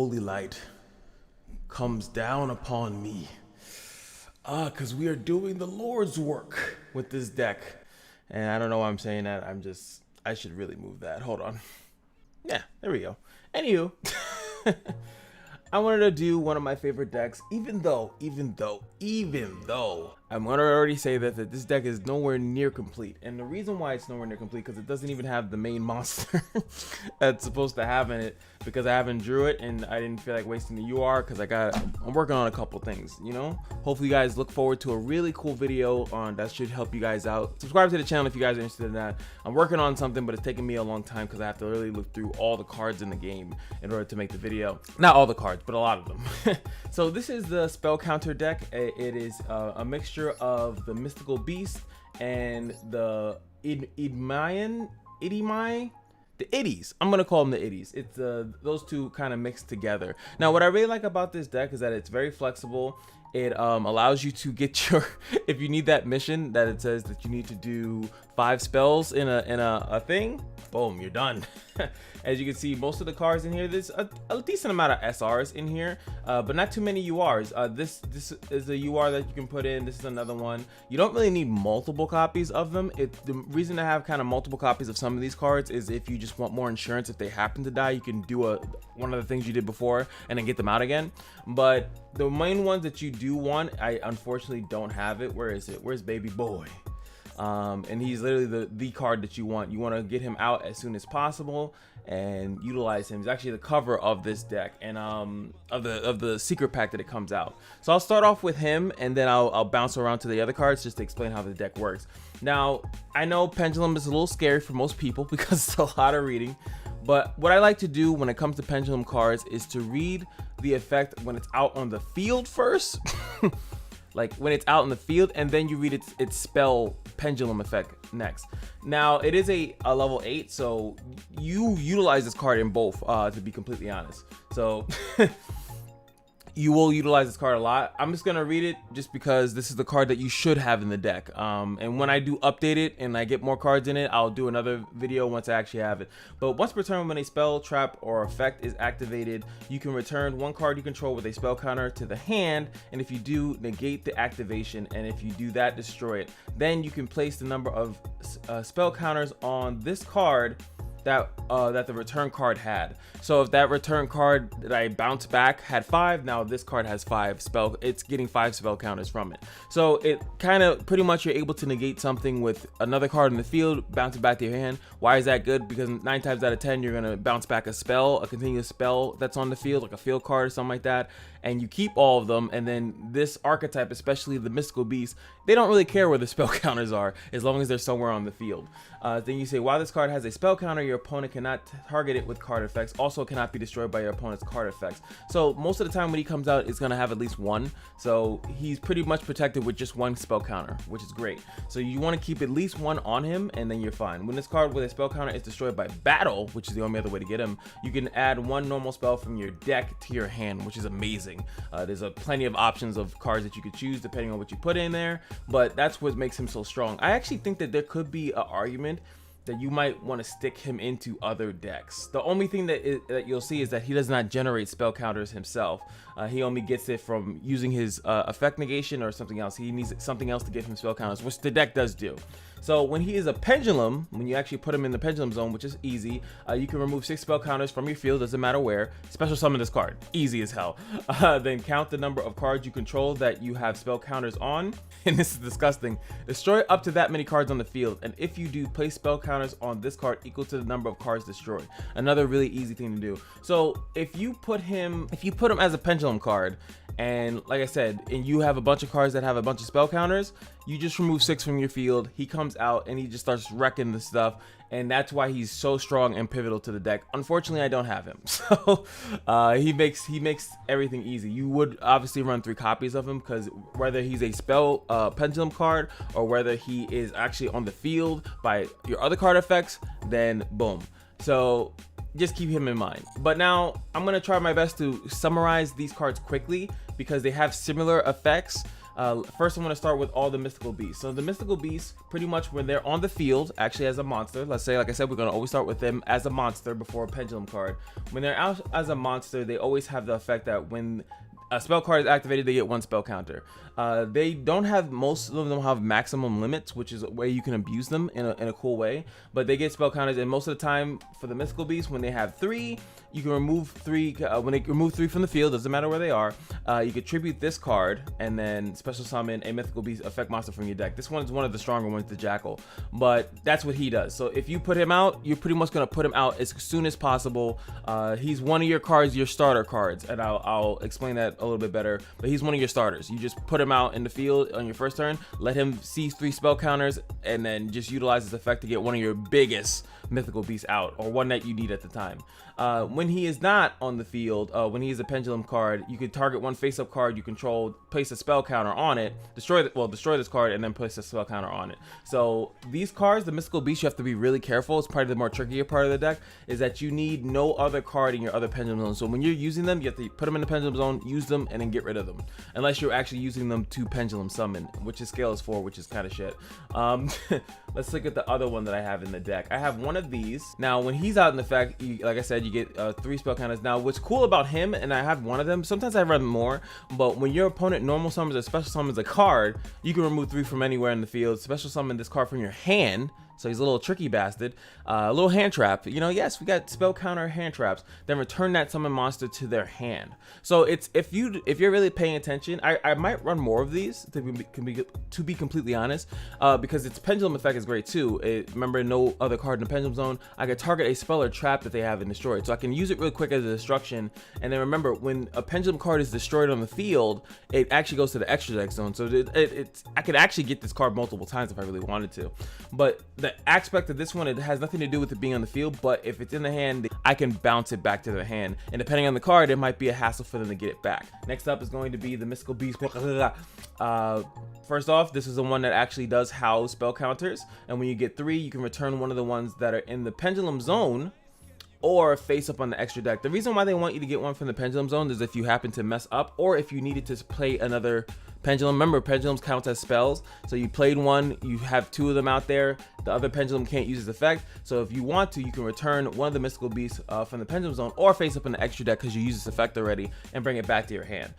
holy light comes down upon me. Because we are doing the Lord's work with this deck. And I don't know why I'm saying that. I should really move that. Hold on. Yeah, there we go. Anywho, I wanted to do one of my favorite decks, even though I'm gonna already say that this deck is nowhere near complete. And the reason why it's nowhere near complete, because it doesn't even have the main monster that's supposed to have in it, because I haven't drew it and I didn't feel like wasting the UR, because I'm working on a couple things, you know. Hopefully you guys look forward to a really cool video on that should help you guys out. Subscribe to the channel if you guys are interested in that. I'm working on something, but it's taking me a long time because I have to really look through all the cards in the game in order to make the video. Not all the cards, but a lot of them. So this is the spell counter deck. It is a mixture of the Mythical Beast and the Endymion, the Iddies. I'm gonna call them the Iddies. It's those two kind of mixed together. Now, what I really like about this deck is that it's very flexible. It allows you to get your, if you need that mission that it says that you need to do 5 spells in a thing, boom, you're done. As you can see, most of the cards in here, there's a decent amount of SRs in here, but not too many URs. This is a UR that you can put in. This is another one. You don't really need multiple copies of them. The reason to have kind of multiple copies of some of these cards is if you just want more insurance. If they happen to die, you can do one of the things you did before and then get them out again. But the main ones that you do want, I unfortunately don't have it. Where is it? Where's baby boy? And he's literally the card that you want. You want to get him out as soon as possible and utilize him. He's actually the cover of this deck and of the secret pack that it comes out. So I'll start off with him and then I'll bounce around to the other cards just to explain how the deck works. Now, I know Pendulum is a little scary for most people because it's a lot of reading, but what I like to do when it comes to Pendulum cards is to read the effect when it's out on the field first. Like when it's out in the field, and then you read its spell pendulum effect next. Now it is a level 8, so you utilize this card in both, to be completely honest. So you will utilize this card a lot. I'm just gonna read it just because this is the card that you should have in the deck. And when I do update it and I get more cards in it, I'll do another video once I actually have it. But once per turn, when a spell, trap, or effect is activated, you can return 1 card you control with a spell counter to the hand, and if you do, negate the activation, and if you do that, destroy it. Then you can place the number of spell counters on this card that the return card had. So if that return card that I bounced back had 5, now this card has 5 spell. It's getting 5 spell counters from it. So it kind of pretty much you're able to negate something with another card in the field, bounce it back to your hand. Why is that good? Because 9 times out of 10 you're gonna bounce back a spell, a continuous spell that's on the field, like a field card or something like that, and you keep all of them. And then this archetype, especially the Mystical Beast, they don't really care where the spell counters are as long as they're somewhere on the field. Then you say, while this card has a spell counter, your opponent cannot target it with card effects, also cannot be destroyed by your opponent's card effects. So most of the time when he comes out, it's gonna have at least 1. So he's pretty much protected with just 1 spell counter, which is great. So you wanna keep at least 1 on him and then you're fine. When this card with a spell counter is destroyed by battle, which is the only other way to get him, you can add 1 normal spell from your deck to your hand, which is amazing. There's plenty of options of cards that you could choose depending on what you put in there, but that's what makes him so strong. I actually think that there could be an argument that you might want to stick him into other decks. The only thing that you'll see is that he does not generate spell counters himself. He only gets it from using his effect negation or something else. He needs something else to give him spell counters, which the deck does do. So when he is a pendulum, when you actually put him in the pendulum zone, which is easy, you can remove 6 spell counters from your field, doesn't matter where. Special summon this card, easy as hell. Then count the number of cards you control that you have spell counters on, and this is disgusting. Destroy up to that many cards on the field, and if you do, place spell counters on this card equal to the number of cards destroyed. Another really easy thing to do. So if you put him as a pendulum card, and like I said, and you have a bunch of cards that have a bunch of spell counters, you just remove 6 from your field. He comes out and he just starts wrecking the stuff, and that's why he's so strong and pivotal to the deck. Unfortunately, I don't have him, so he makes everything easy. You would obviously run 3 copies of him, because whether he's a spell pendulum card or whether he is actually on the field by your other card effects, then boom. So just keep him in mind. But now I'm gonna try my best to summarize these cards quickly because they have similar effects, First, I'm going to start with all the mythical beasts. So the mythical beasts, pretty much when they're on the field, actually as a monster, let's say, like I said, we're going to always start with them as a monster before a pendulum card. When they're out as a monster, they always have the effect that when a spell card is activated, they get 1 spell counter. They don't have, most of them have maximum limits, which is a way you can abuse them in a cool way, but they get spell counters. And most of the time for the mythical beasts, when they have 3, you can remove 3. When they remove 3 from the field, doesn't matter where they are, you can tribute this card and then special summon a mythical beast effect monster from your deck. This one is one of the stronger ones, the Jackal, but that's what he does. So if you put him out, you're pretty much going to put him out as soon as possible. He's one of your cards, your starter cards, and I'll explain that a little bit better, but he's one of your starters. You just put him out in the field on your first turn, let him see 3 spell counters, and then just utilize his effect to get one of your biggest mythical beasts out, or one that you need at the time. When he is not on the field, when he is a pendulum card, you can target one face-up card you control, place a spell counter on it, destroy this card, and then place a spell counter on it. So these cards, the mythical beasts, you have to be really careful. It's probably the more trickier part of the deck, is that you need no other card in your other pendulum zone. So when you're using them, you have to put them in the pendulum zone, use them, and then get rid of them, unless you're actually using them to pendulum summon, which is scale is 4, which is kind of shit. Let's look at the other one that I have in the deck. I have one of these. Now when he's out in effect, like I said, you get 3 spell counters. Now what's cool about him, and I have one of them, sometimes I run more, but when your opponent normal summons or special summons a card, you can remove 3 from anywhere in the field, special summon this card from your hand. So he's a little tricky bastard, a little hand trap. You know, yes, we got spell counter hand traps. Then return that summon monster to their hand. So it's if you're really paying attention, I might run more of these to be completely honest, because its pendulum effect is great too. Remember, no other card in the pendulum zone. I could target a spell or trap that they have and destroy it, so I can use it real quick as a destruction. And then remember, when a pendulum card is destroyed on the field, it actually goes to the extra deck zone. So I could actually get this card multiple times if I really wanted to, but the aspect of this one, it has nothing to do with it being on the field, but if it's in the hand, I can bounce it back to their hand, and depending on the card, it might be a hassle for them to get it back. Next up is going to be the mythical beast. First off, this is the one that actually does house spell counters, and when you get 3, you can return one of the ones that are in the pendulum zone or face up on the extra deck. The reason why they want you to get one from the pendulum zone is if you happen to mess up, or if you needed to play another pendulum. Remember, pendulums count as spells, so you played one, you have 2 of them out there, the other pendulum can't use its effect. So if you want to, you can return one of the mythical beasts from the pendulum zone, or face up in the extra deck because you use its effect already, and bring it back to your hand.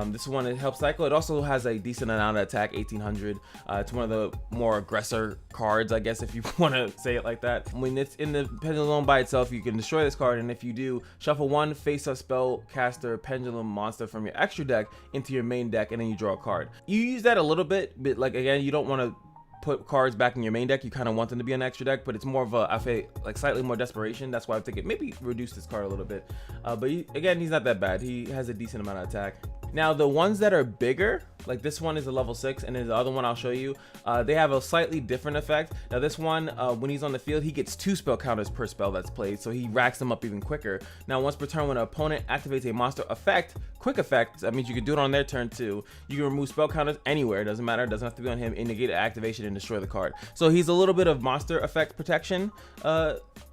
This one, it helps cycle. It also has a decent amount of attack, 1800. It's one of the more aggressor cards, I guess, if you want to say it like that. When it's in the pendulum zone by itself, you can destroy this card, and if you do, shuffle 1 face-up spellcaster pendulum monster from your extra deck into your main deck, and then you draw a card. You use that a little bit, but like again, you don't want to put cards back in your main deck. You kind of want them to be an extra deck, but it's more of a, I feel like, slightly more desperation. That's why I'm thinking maybe reduce this card a little bit. But again, he's not that bad. He has a decent amount of attack. Now the ones that are bigger, like this one is a level 6, and then the other one I'll show you, they have a slightly different effect. Now this one, when he's on the field, he gets 2 spell counters per spell that's played, so he racks them up even quicker. Now once per turn, when an opponent activates a monster effect, quick effect, that means you can do it on their turn too. You can remove spell counters anywhere, it doesn't matter, it doesn't have to be on him, and negate activation and destroy the card. So he's a little bit of monster effect protection,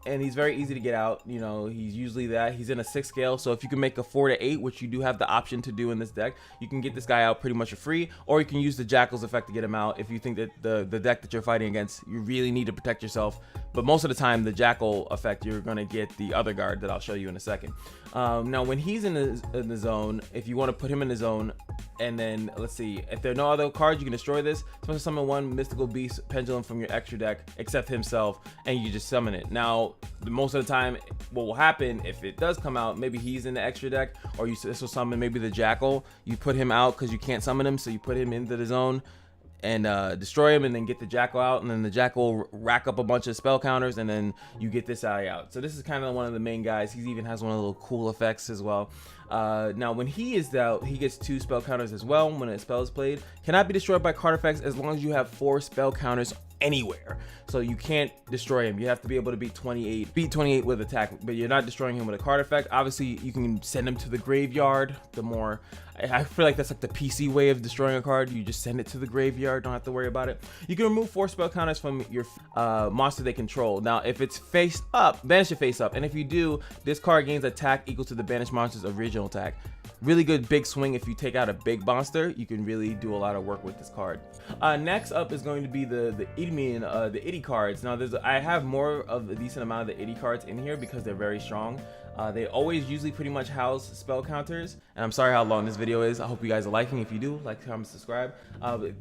and he's very easy to get out. You know, he's usually that. He's in a 6 scale, so if you can make a 4 to 8, which you do have the option to do in this deck, you can get this guy out pretty much for free, or you can use the Jackal's effect to get him out if you think that the deck that you're fighting against, you really need to protect yourself. But most of the time, the Jackal effect, you're going to get the other guard that I'll show you in a second. Now, when he's in the zone, if you want to put him in the zone, and then let's see, if there are no other cards, you can destroy this. Special summon 1 mythical beast pendulum from your extra deck, except himself, and you just summon it. Now, most of the time, what will happen if it does come out, maybe he's in the extra deck, or you special summon maybe the Jackal. You put him out because you can't summon him, so you put him into the zone and destroy him, and then get the Jackal out, and then the Jackal will rack up a bunch of spell counters, and then you get this guy out. So this is kind of one of the main guys. He even has one of the little cool effects as well. Now when he is out, he gets 2 spell counters as well when a spell is played. Cannot be destroyed by card effects as long as you have 4 spell counters anywhere. So you can't destroy him. You have to be able to beat 28 with attack, but you're not destroying him with a card effect. Obviously you can send him to the graveyard. The more I feel like that's like the PC way of destroying a card. You just send it to the graveyard, don't have to worry about it. You can remove 4 spell counters from your monster they control. Now, if it's face up, banish it face up, and if you do, this card gains attack equal to the banished monster's original attack. Really good big swing. If you take out a big monster, you can really do a lot of work with this card. Next up is going to be the Endymion, the Itty cards. Now, I have more of a decent amount of the Itty cards in here because they're very strong. They always usually pretty much house spell counters, and I'm sorry how long this video is. I hope you guys are liking. If you do, like, comment, subscribe.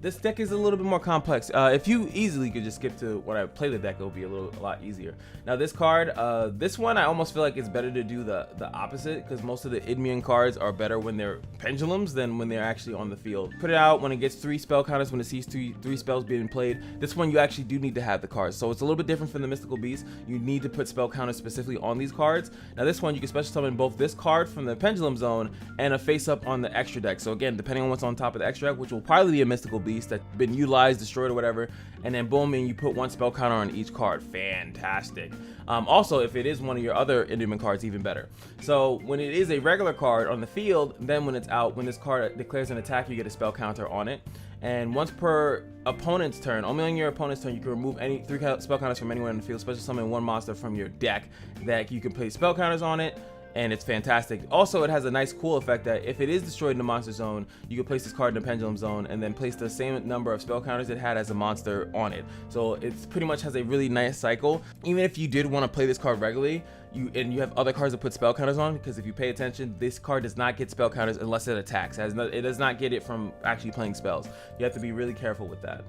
This deck is a little bit more complex. If you easily could just skip to when I play the deck, it'll be a lot easier. Now this card, this one I almost feel like it's better to do the opposite, because most of the Endymion cards are better when they're pendulums than when they're actually on the field. Put it out when it gets 3 spell counters, when it sees three spells being played. This one you actually do need to have the cards, so it's a little bit different from the Mythical Beast. You need to put spell counters specifically on these cards. Now this one you can special summon both this card from the pendulum zone and a face up on the extra deck. So again, depending on what's on top of the extra deck, which will probably be a Mythical Beast that's been utilized, destroyed, or whatever, and then boom, and you put 1 spell counter on each card. Fantastic. Also, if it is one of your other Endymion cards, even better. So when it is a regular card on the field, then when it's out, when this card declares an attack, you get a spell counter on it. And once per opponent's turn, only on your opponent's turn, you can remove any 3 spell counters from anywhere in the field, special summon 1 monster from your deck that you can place spell counters on it, and it's fantastic. Also, it has a nice cool effect that if it is destroyed in the monster zone, you can place this card in the pendulum zone and then place the same number of spell counters it had as a monster on it. So it's pretty much has a really nice cycle. Even if you did want to play this card regularly, you have other cards that put spell counters on, because if you pay attention, this card does not get spell counters unless it attacks. It does not get it from actually playing spells. You have to be really careful with that.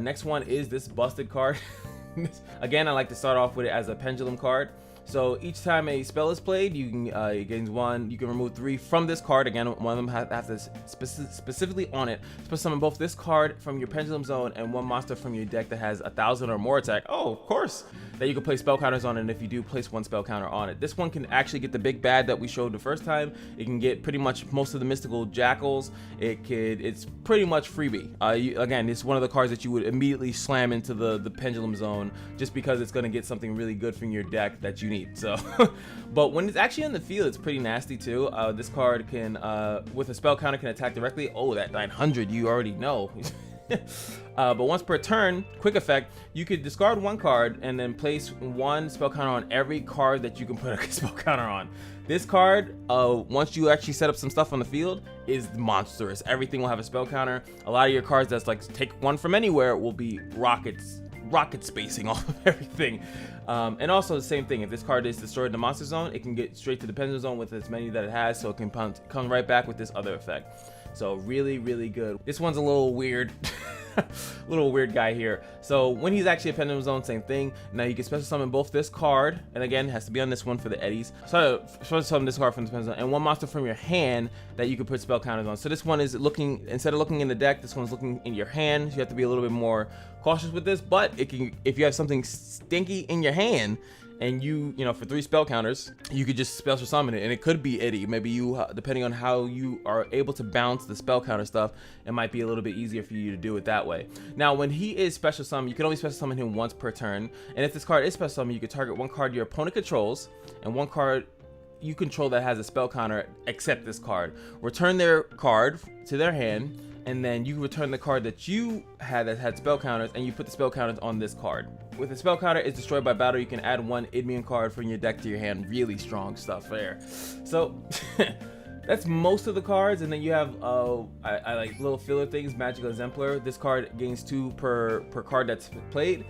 Next one is this busted card. Again, I like to start off with it as a pendulum card. So each time a spell is played, you can it gains 1. You can remove 3 from this card. Again, one of them has to specifically on it. So summon both this card from your pendulum zone and 1 monster from your deck that has 1,000 or more attack. Oh, of course. That you can place spell counters on it, and if you do, place 1 spell counter on it. This one can actually get the big bad that we showed the first time. It can get pretty much most of the mystical jackals. It's pretty much freebie. Again, it's one of the cards that you would immediately slam into the pendulum zone, just because it's going to get something really good from your deck that you need. So but when it's actually on the field, it's pretty nasty too. This card can with a spell counter can attack directly. Oh, that 900, you already know. But once per turn, quick effect, you could discard 1 card and then place 1 spell counter on every card that you can put a spell counter on. This card, once you actually set up some stuff on the field, is monstrous. Everything will have a spell counter. A lot of your cards that's like take 1 from anywhere will be rocket spacing off of everything. And also the same thing, if this card is destroyed in the monster zone, it can get straight to the pendulum zone with as many that it has, so it can come right back with this other effect. So really, really good. This one's a little weird. Little weird guy here. So when he's actually a pendulum zone, same thing. Now you can special summon both this card, and again, it has to be on this one for the eddies. So special summon this card from the pendulum zone and 1 monster from your hand that you can put spell counters on. So this one is looking, instead of looking in the deck, this one's looking in your hand. So you have to be a little bit more cautious with this, but it can, if you have something stinky in your hand, and you know, for 3 spell counters, you could just special summon it, and it could be Itty. Maybe you, depending on how you are able to bounce the spell counter stuff, it might be a little bit easier for you to do it that way. Now, when he is special summoned, you can only special summon him once per turn, and if this card is special summoned, you can target 1 card your opponent controls and 1 card you control that has a spell counter, except this card. Return their card to their hand, and then you return the card that you had that had spell counters, and you put the spell counters on this card. With the spell counter is destroyed by battle, you can add 1 Endymion card from your deck to your hand. Really strong stuff there. So that's most of the cards, and then you have I like little filler things. Magical Exemplar. This card gains 2 per card that's played.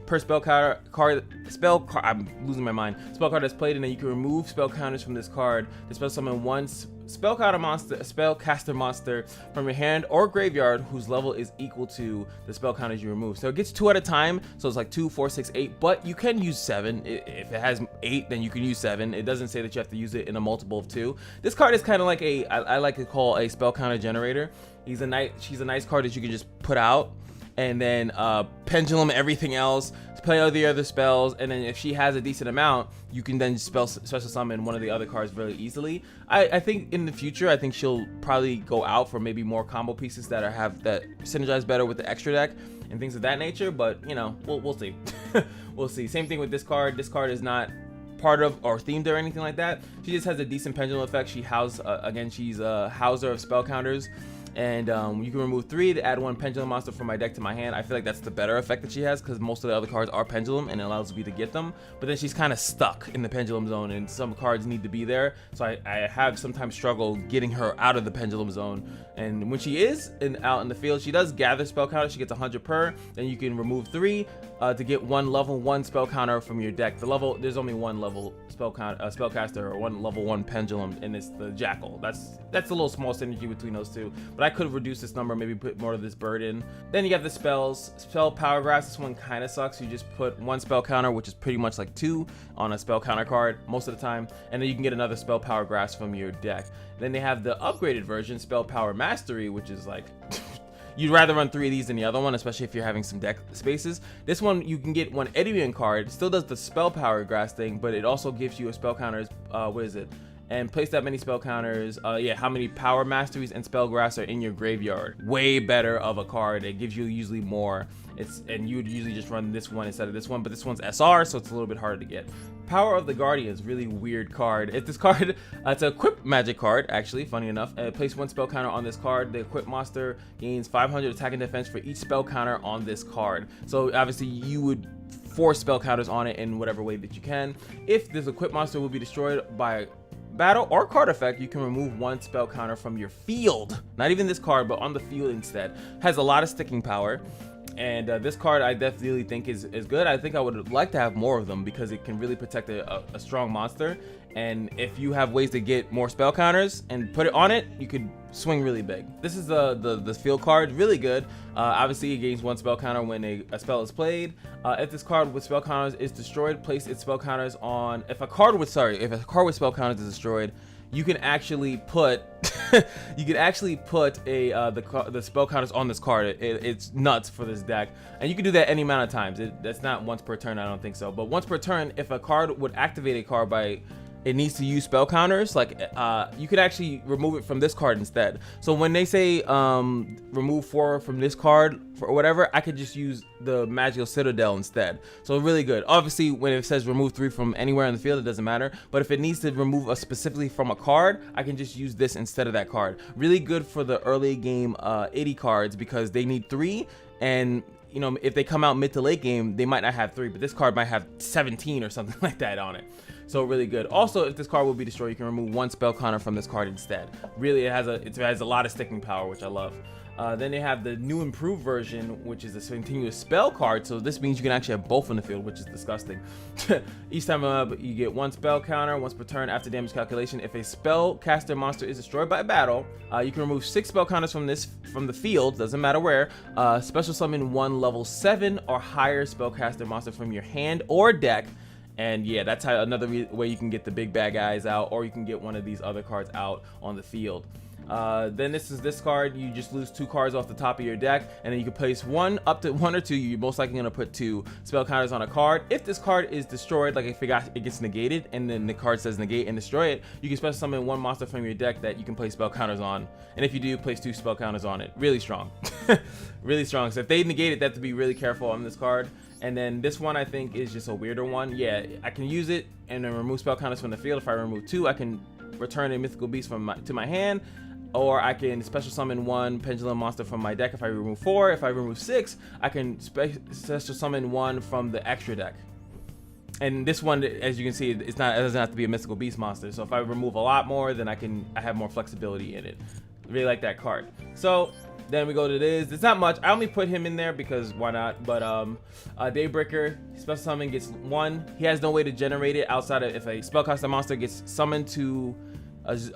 Per spell card, I'm losing my mind. Spell card that's played, and then you can remove spell counters from this card to special summon 1 spellcaster monster from your hand or graveyard whose level is equal to the spell counters you remove. So it gets 2 at a time, so it's like 2, 4, 6, 8, but you can use 7. If it has 8, then you can use 7. It doesn't say that you have to use it in a multiple of 2. This card is kind of like I like to call a spell counter generator. She's a nice card that you can just put out, and then pendulum everything else, play all the other spells, and then if she has a decent amount, you can then special summon one of the other cards very easily. I think in the future, I think she'll probably go out for maybe more combo pieces that synergize better with the extra deck and things of that nature, but you know, we'll see. We'll see. Same thing with this card. This card is not part of or themed or anything like that. She just has a decent pendulum effect. She again, she's a houser of spell counters. And you can remove 3 to add 1 pendulum monster from my deck to my hand. I feel like that's the better effect that she has, because most of the other cards are pendulum and it allows me to get them. But then she's kind of stuck in the pendulum zone, and some cards need to be there. So I have sometimes struggled getting her out of the pendulum zone. And when she is out in the field, she does gather spell counters. She gets 100 per. Then you can remove 3 to get 1 level 1 spell counter from your deck. There's only 1 level spellcaster or 1 level 1 pendulum, and it's the Jackal. That's a little small synergy between those two. But I could have reduced this number, maybe put more of this bird in. Then you got the spells. Spell Power Grass. This one kind of sucks. You just put 1 spell counter, which is pretty much like 2 on a spell counter card most of the time, and then you can get another Spell Power Grass from your deck. Then they have the upgraded version, Spell Power Mastery, which is like you'd rather run 3 of these than the other one, especially if you're having some deck spaces. This one, you can get 1 Endymion card. Still does the Spell Power Grass thing, but it also gives you a spell counters. What is it? And place that many spell counters. Yeah, how many power masteries and spell grass are in your graveyard. Way better of a card. It gives you usually more. And you would usually just run this one instead of this one, but this one's SR, so it's a little bit harder to get. Power of the Guardians, really weird card. If this card, it's a equip magic card, actually, funny enough. Place 1 spell counter on this card. The equip monster gains 500 attack and defense for each spell counter on this card. So obviously you would force spell counters on it in whatever way that you can. If this equip monster will be destroyed by battle or card effect, you can remove 1 spell counter from your field. Not even this card, but on the field instead. Has a lot of sticking power. And this card I definitely think is good. I think I would like to have more of them because it can really protect a strong monster. And if you have ways to get more spell counters and put it on it, you could swing really big. This is the field card, really good. Obviously it gains 1 spell counter when a spell is played. If this card with spell counters is destroyed, place its spell counters on. If a card with spell counters is destroyed, you can actually put the spell counters on this card. It's nuts for this deck, and you can do that any amount of times. That's not once per turn, I don't think so, but once per turn, if a card would activate a card by it needs to use spell counters, like you could actually remove it from this card instead. So when they say remove 4 from this card or whatever, I could just use the Magical Citadel instead. So really good. Obviously when it says remove 3 from anywhere in the field, it doesn't matter, but if it needs to remove a specifically from a card, I can just use this instead of that card. Really good for the early game 80 cards because they need 3, and you know, if they come out mid to late game, they might not have 3, but this card might have 17 or something like that on it. So really good. Also, if this card will be destroyed, you can remove 1 spell counter from this card instead. Really, it has a lot of sticking power, which I love. Then they have the new improved version, which is a continuous spell card. So this means you can actually have both in the field, which is disgusting. Each time you get 1 spell counter once per turn after damage calculation. If a spell caster monster is destroyed by battle, you can remove 6 spell counters from the field, doesn't matter where. Special summon 1 level 7 or higher spellcaster monster from your hand or deck. And yeah, that's how another way you can get the big bad guys out, or you can get one of these other cards out on the field. Then this card, you just lose 2 cards off the top of your deck, and then you can place up to 1 or 2. You're most likely going to put 2 spell counters on a card. If this card is destroyed, like if it gets negated and then the card says negate and destroy it, you can special summon 1 monster from your deck that you can place spell counters on. And if you do, place 2 spell counters on it. Really strong. Really strong. So if they negate it, they have to be really careful on this card. And then this one I think is just a weirder one. Yeah, I can use it and then remove spell counters from the field. If I remove 2, I can return a mythical beast to my hand, or I can special summon 1 pendulum monster from my deck if I remove 4. If I remove 6, I can special summon 1 from the extra deck. And this one, as you can see, it doesn't have to be a mythical beast monster. So if I remove a lot more, then I have more flexibility in it. Really like that card. So then we go to this. It's not much. I only put him in there because why not? But Daybreaker, special summon gets 1. He has no way to generate it outside of if a spellcaster monster gets summoned to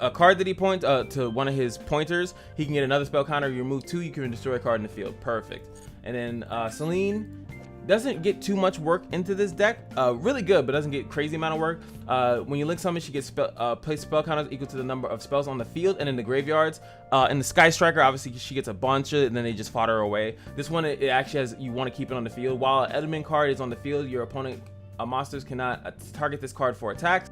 a card that he points to one of his pointers, he can get another spell counter. You remove 2, you can destroy a card in the field. Perfect. And then Celine doesn't get too much work into this deck. Really good, but doesn't get crazy amount of work. When you link summon, she gets place spell counters equal to the number of spells on the field and in the graveyards. In the Sky Striker, obviously she gets a bunch of it, and then they just fodder her away. This one, it actually has, you want to keep it on the field. While an Endymion card is on the field, your opponent monsters cannot target this card for attacks,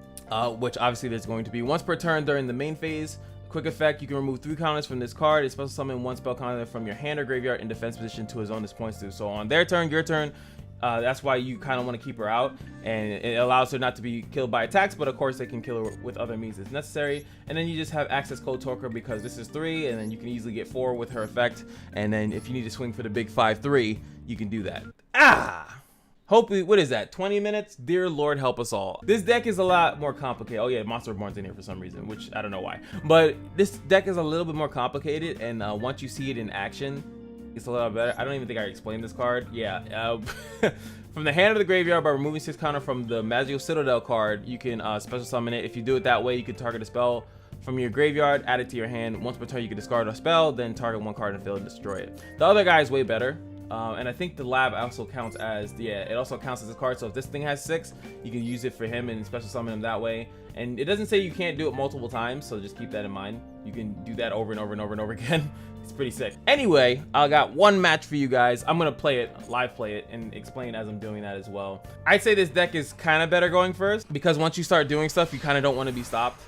which obviously there's going to be once per turn during the main phase. Quick effect, you can remove 3 counters from this card. It's special summon 1 spell counter from your hand or graveyard in defense position to a zone this points to. So on their turn, your turn, That's why you kind of want to keep her out, and it allows her not to be killed by attacks, but of course they can kill her with other means if necessary. And then you just have access code Torker because this is 3, and then you can easily get 4 with her effect. And then if you need to swing for the big 5/3, you can do that. Hopefully, what is that, 20 minutes? Dear Lord, help us all. This deck is a lot more complicated. Oh yeah, Monster Reborn's in here for some reason, which I don't know why. But this deck is a little bit more complicated, and once you see it in action, it's a little better. I don't even think I explained this card. Yeah, from the hand of the graveyard, by removing 6 counter from the Magical Citadel card, you can special summon it. If you do it that way, you can target a spell from your graveyard, add it to your hand. Once per turn, you can discard a spell, then target 1 card in the field and destroy it. The other guy is way better. And I think the lab also counts as, it also counts as a card. So if this thing has 6, you can use it for him and special summon him that way. And it doesn't say you can't do it multiple times, so just keep that in mind. You can do that over and over and over and over again. It's pretty sick. Anyway, I got one match for you guys. I'm gonna play it, live play it, and explain as I'm doing that as well. I'd say this deck is kind of better going first, because once you start doing stuff, you kind of don't want to be stopped.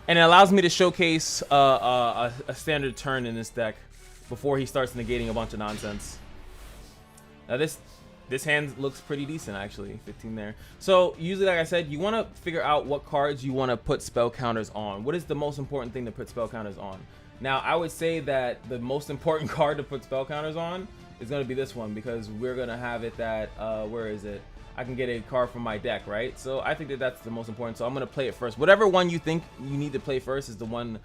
And it allows me to showcase a standard turn in this deck before he starts negating a bunch of nonsense. Now this hand looks pretty decent actually, 15 there. So usually, like I said, you want to figure out what cards you want to put spell counters on. What is the most important thing to put spell counters on? Now I would say that the most important card to put spell counters on is going to be this one, because we're going to have it that, where is it? I can get a card from my deck, right? So I think that that's the most important. So I'm going to play it first. Whatever one you think you need to play first is the one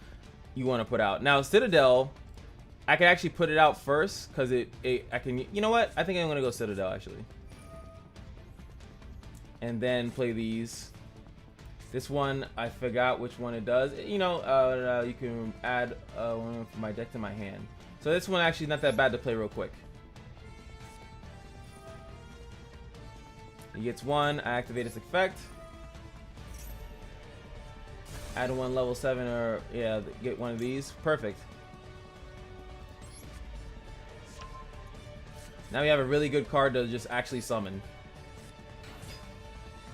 you want to put out. Now Citadel, I can actually put it out first because I can, you know what? I think I'm gonna go Citadel actually, and then play these. This one I forgot which one it does. You know, you can add one from my deck to my hand. So this one actually not that bad to play real quick. He gets 1. I activate its effect. Add 1 level 7 or get one of these. Perfect. Now we have a really good card to just actually summon.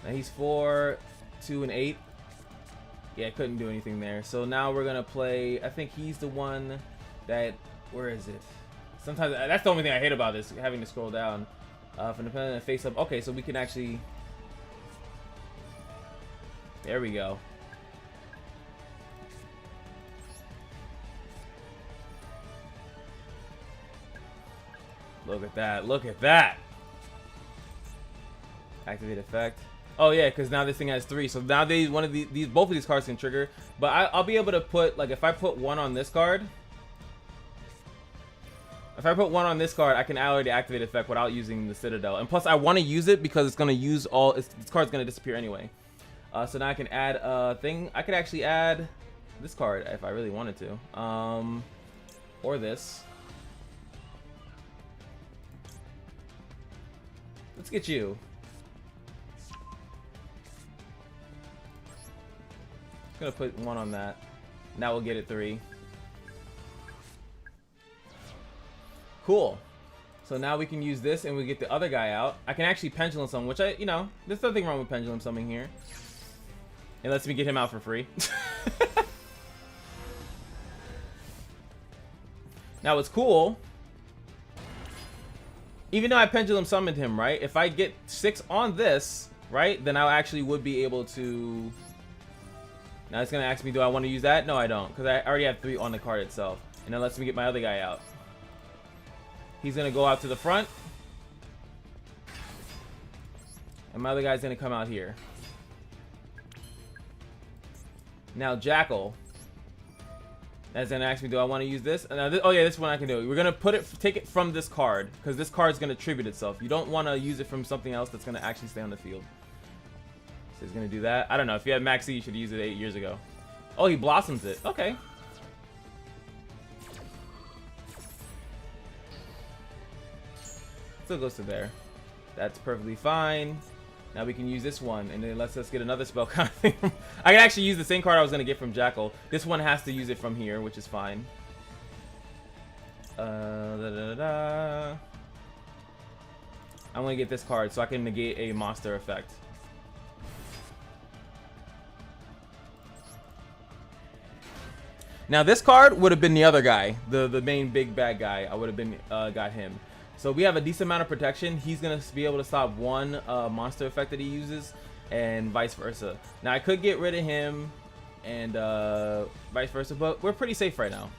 Now he's 4, 2, and 8. Yeah, couldn't do anything there. So now we're gonna play. I think he's the one that. Where is it? Sometimes that's the only thing I hate about this, having to scroll down. From the pen and face up. Okay, so we can actually. There we go. Look at that. Look at that. Activate effect. Oh yeah, because now this thing has 3. So now both of these cards can trigger. But I'll be able to put, like, if I put 1 on this card. If I put 1 on this card, I can already activate effect without using the Citadel. And plus, I want to use it because it's going to use all. This card's going to disappear anyway. So now I can add a thing. I could actually add this card if I really wanted to. Or this. Let's get you. Gonna put 1 on that. Now we'll get it 3. Cool. So now we can use this and we get the other guy out. I can actually pendulum summon, which there's nothing wrong with pendulum summoning here. It lets me get him out for free. Now what's cool, even though I pendulum summoned him, right? If I get 6 on this, right, then I actually would be able to. Now it's gonna ask me, do I want to use that? No, I don't, because I already have 3 on the card itself, and it lets me get my other guy out. He's gonna go out to the front, and my other guy's gonna come out here. Now Jackal. That's gonna ask me, do I want to use this? And oh yeah, this one I can do. We're gonna take it from this card, because this card's gonna tribute itself. You don't want to use it from something else that's gonna actually stay on the field. So he's gonna do that. I don't know. If you had Max C, you should use it 8 years ago. Oh, he blossoms it. Okay. Still goes to there. That's perfectly fine. Now we can use this one, and it lets us get another spell counter thing. I can actually use the same card I was going to get from Jackal. This one has to use it from here, which is fine. I'm going to get this card so I can negate a monster effect. Now this card would have been the other guy, the main big bad guy. I would have been got him. So we have a decent amount of protection. He's gonna be able to stop one monster effect that he uses, and vice versa. Now I could get rid of him and vice versa, but we're pretty safe right now.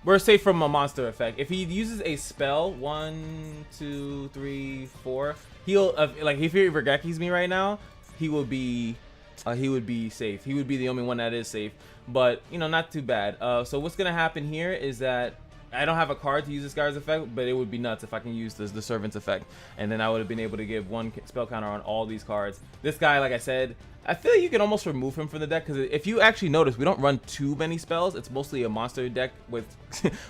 We're safe from a monster effect. If he uses a spell, 1, 2, 3, 4, he'll like if he Regekis me right now, he would be safe. He would be the only one that is safe, but you know, not too bad. So what's gonna happen here is that I don't have a card to use this guy's effect, but it would be nuts if I can use the servant's effect, and then I would have been able to give 1 spell counter on all these cards. This guy, like I said, I feel like you can almost remove him from the deck, because if you actually notice, we don't run too many spells. It's mostly a monster deck with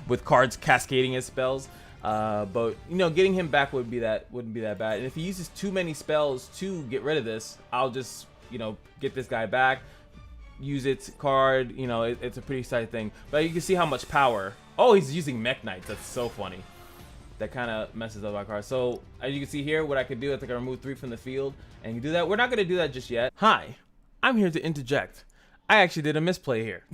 with cards cascading as spells. But you know, getting him back wouldn't be that bad. And if he uses too many spells to get rid of this, I'll just, you know, get this guy back, use its card. You know, it's a pretty exciting thing. But you can see how much power. Oh, he's using Mech Knights. That's so funny. That kind of messes up my card. So as you can see here, what I could do, I think I remove 3 from the field, and you do that. We're not going to do that just yet. Hi, I'm here to interject. I actually did a misplay here.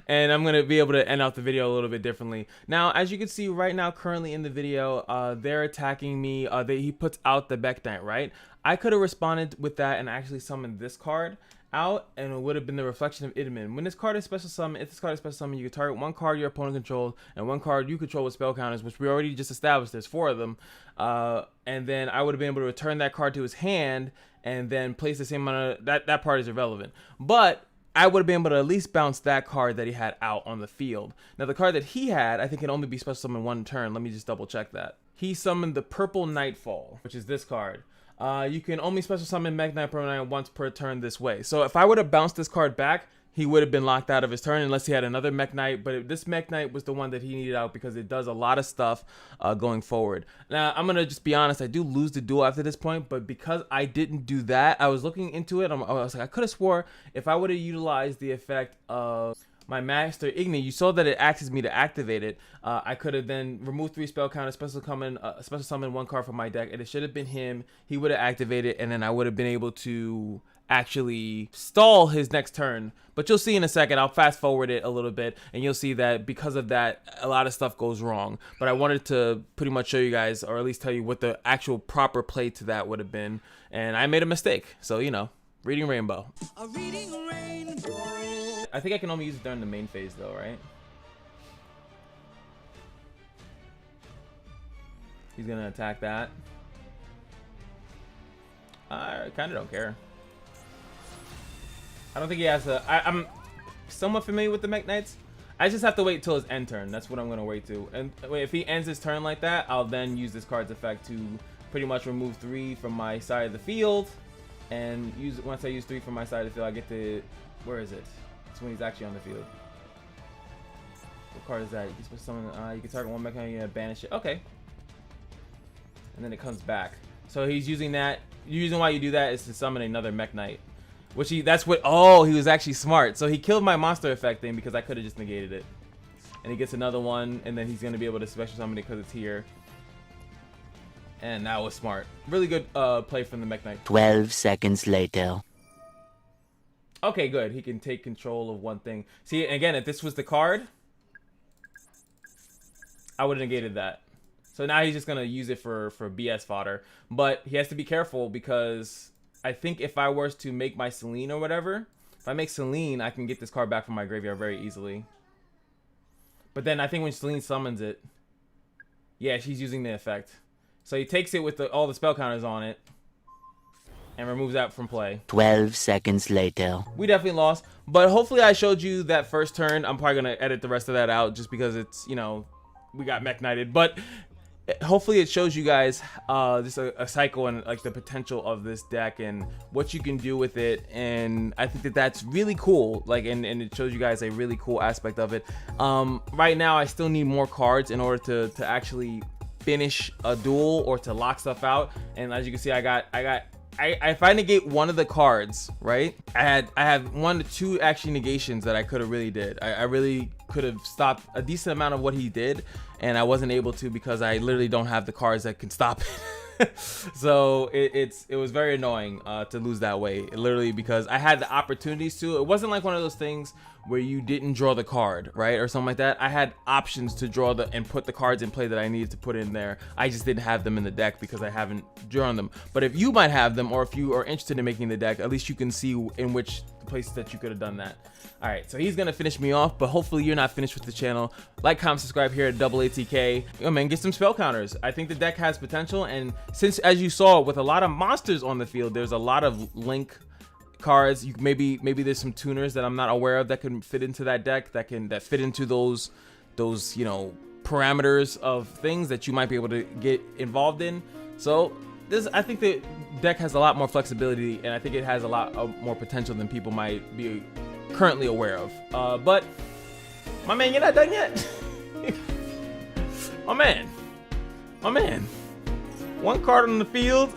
And I'm going to be able to end out the video a little bit differently. Now, as you can see right now, currently in the video, they're attacking me. He puts out the Mech Knight, right? I could have responded with that and actually summoned this card out, and it would have been the reflection of Endymion. When this card is special summon, if this card is special summon, you can target 1 card your opponent controls and 1 card you control with spell counters, which we already just established. There's 4 of them, and then I would have been able to return that card to his hand and then place the same amount of that part is irrelevant, but I would have been able to at least bounce that card that he had out on the field. Now the card that he had, I think, can only be special summoned 1 turn. Let me just double check that. He summoned the Purple Nightfall, which is this card. You can only special summon Mech Knight permanent once per turn this way. So if I would have bounced this card back, he would have been locked out of his turn unless he had another Mech Knight. But this Mech Knight was the one that he needed out because it does a lot of stuff going forward. Now, I'm going to just be honest. I do lose the duel after this point. But because I didn't do that, I was looking into it. I was like, I could have swore if I would have utilized the effect of my Master Igni, you saw that it asks me to activate it. I could have then removed 3 spell counters, special summon 1 card from my deck, and it should have been him. He would have activated, and then I would have been able to actually stall his next turn. But you'll see in a second. I'll fast forward it a little bit, and you'll see that because of that, a lot of stuff goes wrong. But I wanted to pretty much show you guys, or at least tell you what the actual proper play to that would have been. And I made a mistake, so you know, reading rainbow. A reading rainbow. I think I can only use it during the main phase though, right? He's gonna attack that. I kind of don't care. I don't think he has a... I'm somewhat familiar with the Mech Knights. I just have to wait till his end turn. That's what I'm gonna wait to. And if he ends his turn like that, I'll then use this card's effect to pretty much remove 3 from my side of the field. And once I use 3 from my side of the field, I get to... Where is it? It's when he's actually on the field. What card is that? You can supposed to summon. You can target 1 Mech Knight and banish it. Okay. And then it comes back. So he's using that. The reason why you do that is to summon another Mech Knight. Which that's what. Oh, he was actually smart. So he killed my monster effect thing because I could have just negated it. And he gets another one, and then he's gonna be able to special summon it because it's here. And that was smart. Really good play from the Mech Knight. 12 seconds later. Okay, good. He can take control of 1 thing. See, again, if this was the card, I would have negated that. So now he's just going to use it for BS fodder. But he has to be careful because I think if I was to make my Selene or whatever, if I make Selene, I can get this card back from my graveyard very easily. But then I think when Selene summons it, yeah, she's using the effect. So he takes it with all the spell counters on it. And removes that from play. 12 seconds later. We definitely lost, but hopefully I showed you that first turn. I'm probably gonna edit the rest of that out just because it's, you know, we got Mech Knighted. But hopefully it shows you guys just a cycle and like the potential of this deck and what you can do with it. And I think that that's really cool. Like, and it shows you guys a really cool aspect of it. Right now I still need more cards in order to actually finish a duel or to lock stuff out. And as you can see, if I negate 1 of the cards, right? I had 1 to 2 actually negations that I could have really did. I really could have stopped a decent amount of what he did, and I wasn't able to because I literally don't have the cards that can stop it. So it was very annoying to lose that way, literally, because I had the opportunities to. It wasn't like one of those things where you didn't draw the card, right, or something like that. I had options to draw and put the cards in play that I needed to put in there. I just didn't have them in the deck because I haven't drawn them. But if you might have them, or if you are interested in making the deck, at least you can see in which places that you could have done that. All right, so he's gonna finish me off, but hopefully you're not finished with the channel. Like, comment, subscribe here at ATK. Yo, man, get some spell counters. I think the deck has potential, and since, as you saw, with a lot of monsters on the field, there's a lot of link cards. You maybe there's some tuners that I'm not aware of that can fit into that deck, that fit into those you know, parameters of things that you might be able to get involved in. So I think the deck has a lot more flexibility, and I think it has a lot more potential than people might be currently aware of. But my man, you're not done yet. my man, one card on the field,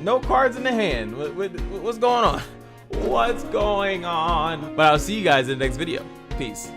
no cards in the hand. What's going on? What's going on? But I'll see you guys in the next video. Peace.